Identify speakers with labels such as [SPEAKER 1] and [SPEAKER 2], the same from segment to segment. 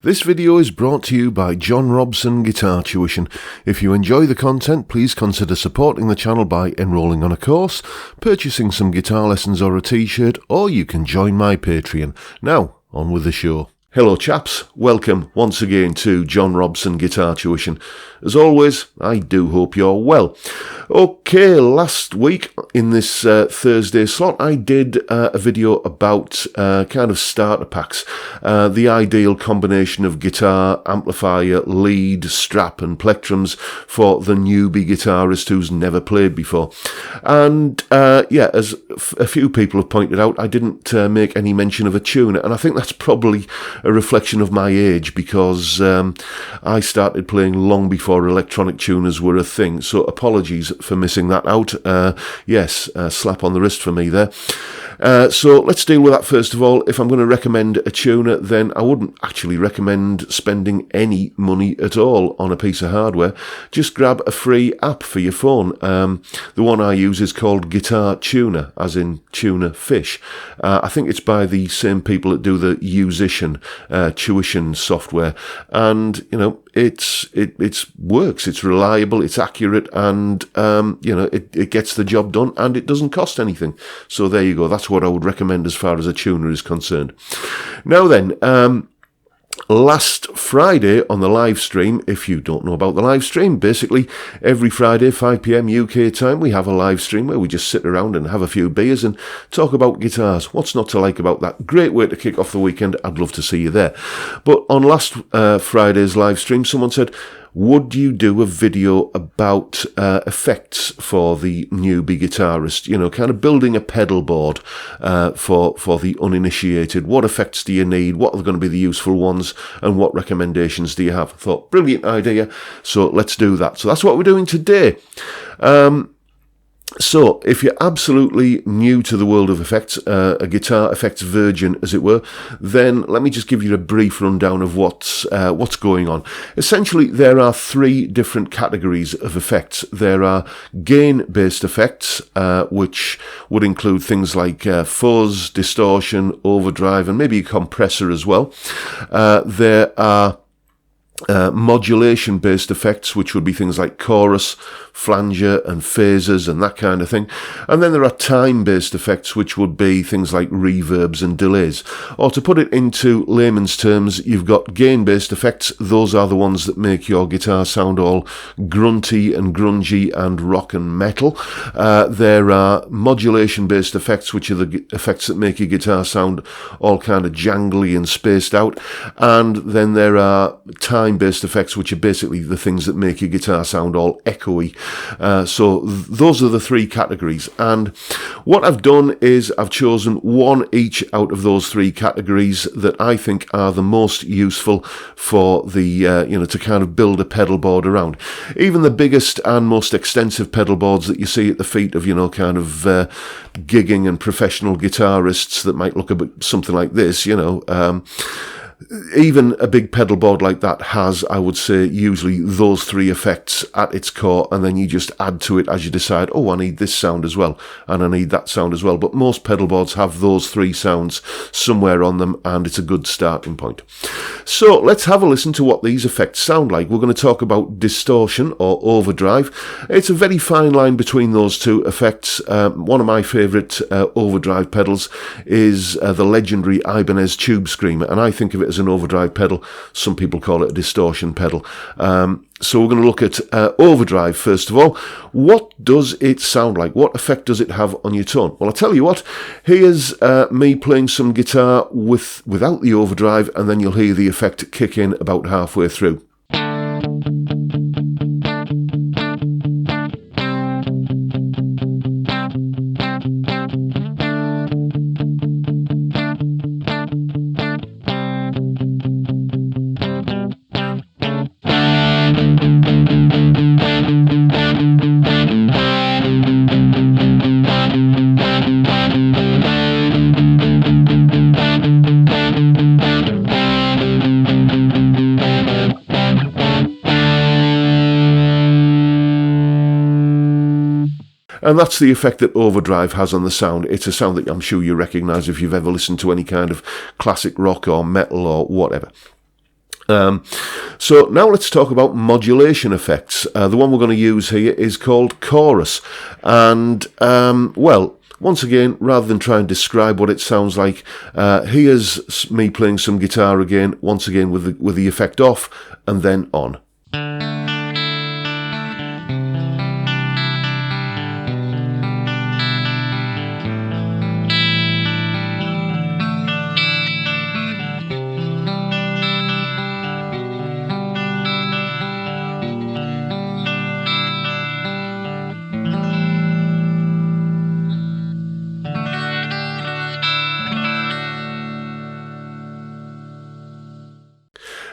[SPEAKER 1] This video is brought to you by John Robson Guitar Tuition. If you enjoy the content, please consider supporting the channel by enrolling on a course, purchasing some guitar lessons or a t-shirt, or you can join my Patreon. Now, on with the show. Hello chaps, welcome once again to John Robson Guitar Tuition. As always, I do hope you're well. Okay, last week in this Thursday slot I did a video about kind of starter packs, the ideal combination of guitar, amplifier, lead, strap and plectrums for the newbie guitarist who's never played before. And yeah, as a few people have pointed out, I didn't make any mention of a tuner, and I think that's probably a reflection of my age, because I started playing long before electronic tuners were a thing, so apologies for missing that out. Yes, slap on the wrist for me there. So let's deal with that first of all. If I'm going to recommend a tuner, then I wouldn't actually recommend spending any money at all on a piece of hardware. Just grab a free app for your phone. The one I use is called Guitar Tuner, as in tuna fish. I think it's by the same people that do the Musician tuition software, and you know, it works. It's reliable, it's accurate, and you know, it gets the job done, and it doesn't cost anything. So there you go. That's what I would recommend as far as a tuner is concerned. Now then, last Friday on the live stream, if you don't know about the live stream, basically every Friday 5 PM UK time we have a live stream where we just sit around and have a few beers and talk about guitars. What's not to like about that? Great way to kick off the weekend. I'd love to see you there. But on last Friday's live stream, someone said, would you do a video about effects for the newbie guitarist? You know, kind of building a pedal board for the uninitiated. What effects do you need? What are going to be the useful ones? And what recommendations do you have? I thought, brilliant idea. So let's do that. So that's what we're doing today. So, if you're absolutely new to the world of effects, a guitar effects virgin, as it were, then let me just give you a brief rundown of what's going on. Essentially, there are three different categories of effects. There are gain-based effects, which would include things like fuzz, distortion, overdrive, and maybe a compressor as well. There are modulation-based effects, which would be things like chorus, flanger and phasers and that kind of thing. And then there are time-based effects, which would be things like reverbs and delays. Or to put it into layman's terms, you've got gain-based effects. Those are the ones that make your guitar sound all grunty and grungy and rock and metal. There are modulation-based effects, which are the effects that make your guitar sound all kind of jangly and spaced out. And then there are time-based effects, which are basically the things that make your guitar sound all echoey. So those are the three categories, and what I've done is I've chosen one each out of those three categories that I think are the most useful for the you know, to kind of build a pedal board around. Even the biggest and most extensive pedal boards that you see at the feet of, you know, kind of gigging and professional guitarists that might look a bit something like this, you know, even a big pedal board like that has, I would say, usually those three effects at its core, and then you just add to it as you decide, oh, I need this sound as well, and I need that sound as well. But most pedal boards have those three sounds somewhere on them, and it's a good starting point. So let's have a listen to what these effects sound like. We're going to talk about distortion or overdrive. It's a very fine line between those two effects. One of my favourite overdrive pedals is the legendary Ibanez Tube Screamer, and I think of it as an overdrive pedal. Some people call it a distortion pedal. So we're going to look at overdrive first of all. What does it sound like? What effect does it have on your tone? Well, I'll tell you what. Here's me playing some guitar without the overdrive, and then you'll hear the effect kick in about halfway through. And that's the effect that overdrive has on the sound. It's a sound that I'm sure you recognise if you've ever listened to any kind of classic rock or metal or whatever. So now let's talk about modulation effects. The one we're going to use here is called chorus. And, well, once again, rather than try and describe what it sounds like, here's me playing some guitar again, once again with the effect off and then on.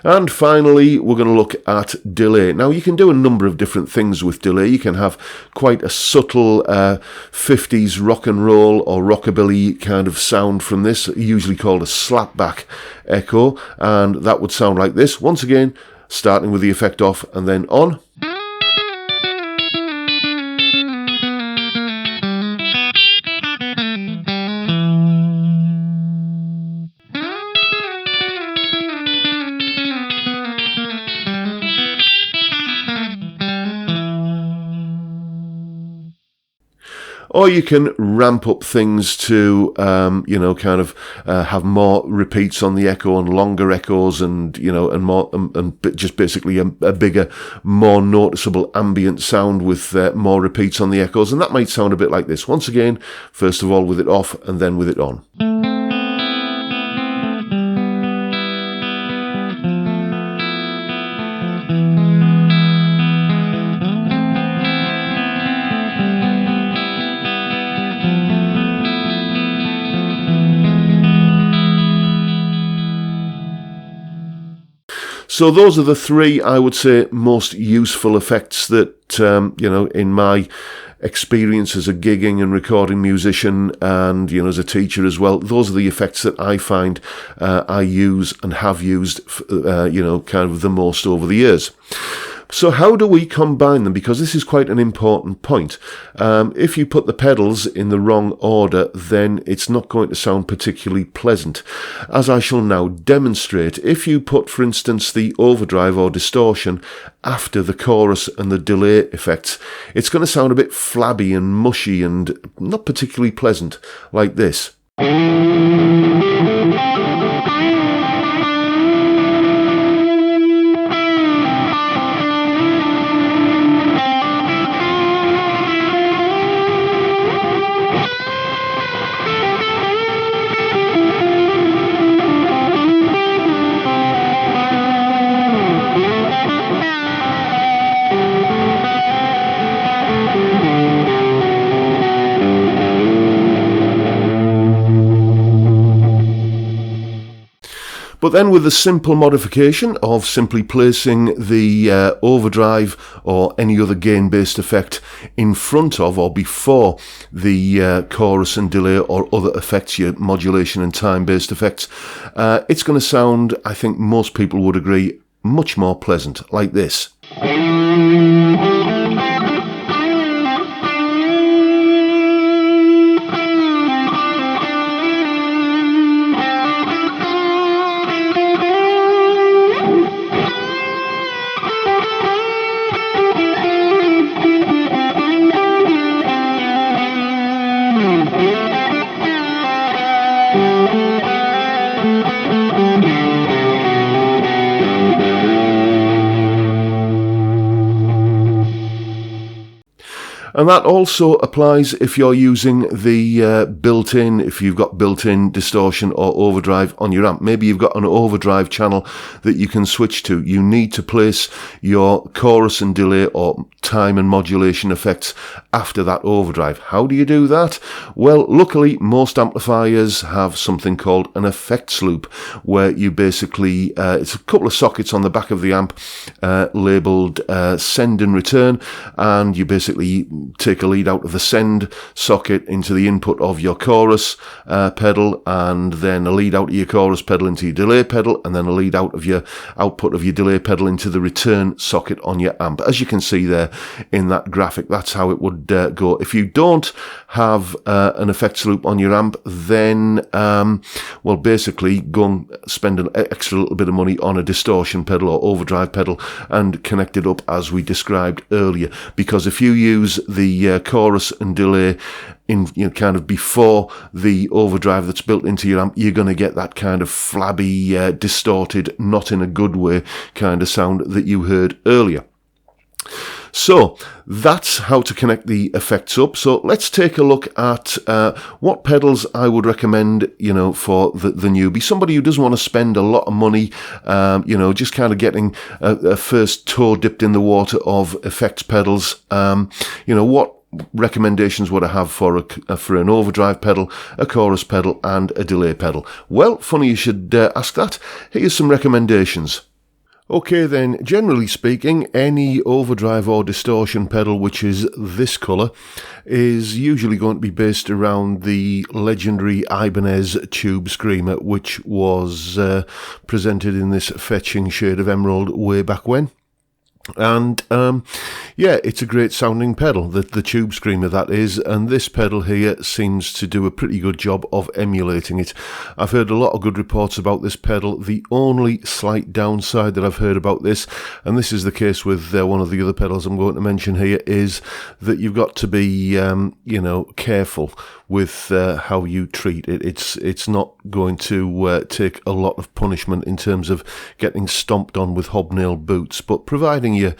[SPEAKER 1] And finally, we're going to look at delay. Now, you can do a number of different things with delay. You can have quite a subtle 50s rock and roll or rockabilly kind of sound from this, usually called a slapback echo, and that would sound like this. Once again, starting with the effect off and then on. Or you can ramp up things to, kind of have more repeats on the echo and longer echoes and, and more, and just basically a bigger, more noticeable ambient sound with more repeats on the echoes. And that might sound a bit like this. Once again, first of all with it off and then with it on. So those are the three, I would say, most useful effects that, in my experience as a gigging and recording musician and, as a teacher as well, those are the effects that I find I use and have used, kind of the most over the years. So how do we combine them? Because this is quite an important point. If you put the pedals in the wrong order, then it's not going to sound particularly pleasant. As I shall now demonstrate, if you put, for instance, the overdrive or distortion after the chorus and the delay effects, it's going to sound a bit flabby and mushy and not particularly pleasant, like this. But then with the simple modification of simply placing the overdrive or any other gain-based effect in front of or before the chorus and delay or other effects, your modulation and time-based effects, it's going to sound, I think most people would agree, much more pleasant, like this. And that also applies if you're using the built-in, if you've got built-in distortion or overdrive on your amp. Maybe you've got an overdrive channel that you can switch to. You need to place your chorus and delay or time and modulation effects after that overdrive. How do you do that? Well, luckily, most amplifiers have something called an effects loop, where you basically, it's a couple of sockets on the back of the amp labelled send and return, and you basically take a lead out of the send socket into the input of your chorus pedal, and then a lead out of your chorus pedal into your delay pedal, and then a lead out of your output of your delay pedal into the return socket on your amp. As you can see there in that graphic, that's how it would go. If you don't have an effects loop on your amp, then well, basically go and spend an extra little bit of money on a distortion pedal or overdrive pedal and connect it up as we described earlier, because if you use the chorus and delay in, you know, kind of before the overdrive that's built into your amp, you're going to get that kind of flabby, distorted, not in a good way kind of sound that you heard earlier. So that's how to connect the effects up. So let's take a look at what pedals I would recommend, you know, for the newbie, somebody who doesn't want to spend a lot of money, you know, just kind of getting a first toe dipped in the water of effects pedals. You know, what recommendations would I have for an overdrive pedal, a chorus pedal, and a delay pedal? Well, funny you should ask that. Here's some recommendations. Okay then, generally speaking, any overdrive or distortion pedal which is this colour is usually going to be based around the legendary Ibanez Tube Screamer, which was presented in this fetching shade of emerald way back when. And yeah, it's a great sounding pedal, the Tube Screamer that is, and this pedal here seems to do a pretty good job of emulating it. I've heard a lot of good reports about this pedal. The only slight downside that I've heard about this, and this is the case with one of the other pedals I'm going to mention here, is that you've got to be you know, careful with how you treat it. It's not going to take a lot of punishment in terms of getting stomped on with hobnail boots, but providing you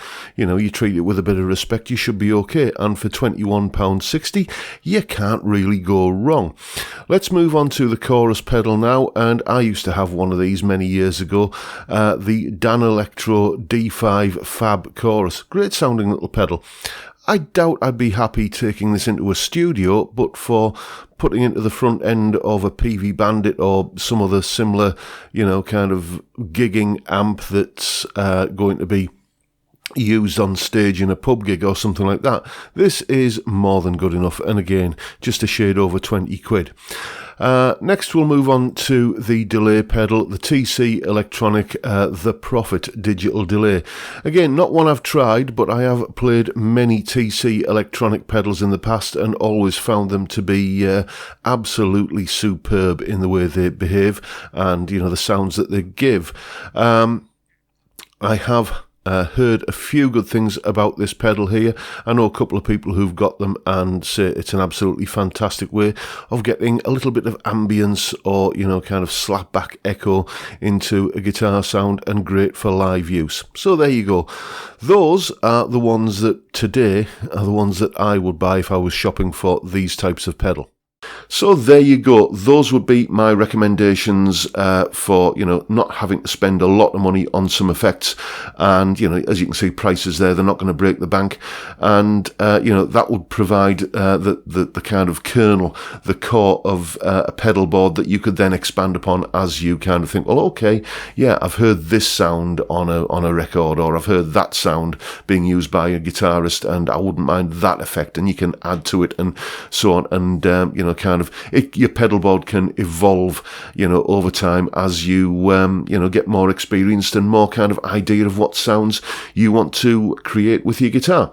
[SPEAKER 1] treat it with a bit of respect, you should be okay. And for £21.60, you can't really go wrong. Let's move on to the chorus pedal now, and I used to have one of these many years ago, the Danelectro D5 Fab Chorus. Great sounding little pedal. I doubt I'd be happy taking this into a studio, but for putting into the front end of a PV Bandit or some other similar, you know, kind of gigging amp that's going to be used on stage in a pub gig or something like that, this is more than good enough, and again, just a shade over 20 quid. Next we'll move on to the delay pedal, the TC Electronic The Prophet Digital Delay. Again, not one I've tried, but I have played many TC electronic pedals in the past and always found them to be absolutely superb in the way they behave and, you know, the sounds that they give. I have heard a few good things about this pedal here. I know a couple of people who've got them and say it's an absolutely fantastic way of getting a little bit of ambience or, you know, kind of slapback echo into a guitar sound, and great for live use. So there you go. Those are the ones that today are the ones that I would buy if I was shopping for these types of pedal. So there you go. Those would be my recommendations for, you know, not having to spend a lot of money on some effects. And, you know, as you can see, prices there, they're not going to break the bank. And, you know, that would provide the kind of kernel, the core of a pedal board that you could then expand upon as you kind of think, well, okay, yeah, I've heard this sound on a record, or I've heard that sound being used by a guitarist, and I wouldn't mind that effect. And you can add to it and so on. And, you know, kind of your pedal board can evolve, you know, over time as you you know, get more experienced and more kind of idea of what sounds you want to create with your guitar.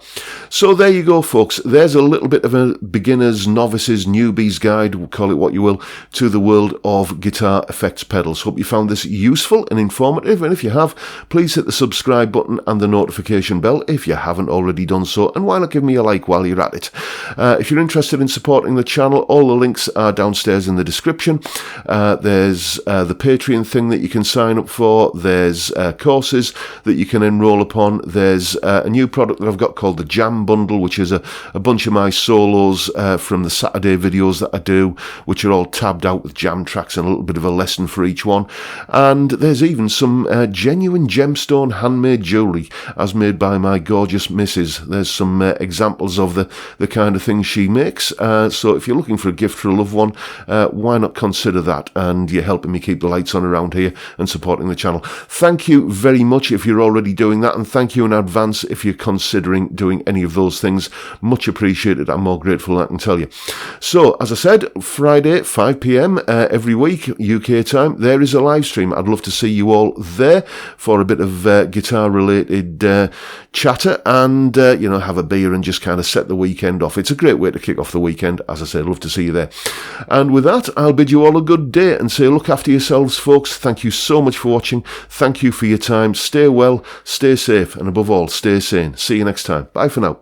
[SPEAKER 1] So there you go, folks. There's a little bit of a beginner's, novices, newbies guide, call it what you will, to the world of guitar effects pedals. Hope you found this useful and informative, and if you have, please hit the subscribe button and the notification bell if you haven't already done so, and why not give me a like while you're at it. If you're interested in supporting the channel, all the links are downstairs in the description. There's the Patreon thing that you can sign up for. There's courses that you can enroll upon. There's a new product that I've got called the Jam Bundle, which is a bunch of my solos from the Saturday videos that I do, which are all tabbed out with jam tracks and a little bit of a lesson for each one. And there's even some genuine gemstone handmade jewellery as made by my gorgeous missus. There's some examples of the kind of things she makes. So if you're looking for a gift for a loved one, why not consider that? And you're helping me keep the lights on around here and supporting the channel. Thank you very much if you're already doing that, and thank you in advance if you're considering doing any of those things. Much appreciated. I'm more grateful than I can tell you. So, as I said, Friday, 5 p.m. Every week, UK time, there is a live stream. I'd love to see you all there for a bit of guitar-related chatter and, have a beer and just kind of set the weekend off. It's a great way to kick off the weekend. As I said, I'd love to see you there. And with that, I'll bid you all a good day and say look after yourselves, folks. Thank you so much for watching. Thank you for your time. Stay well, stay safe, and above all, stay sane. See you next time. Bye for now.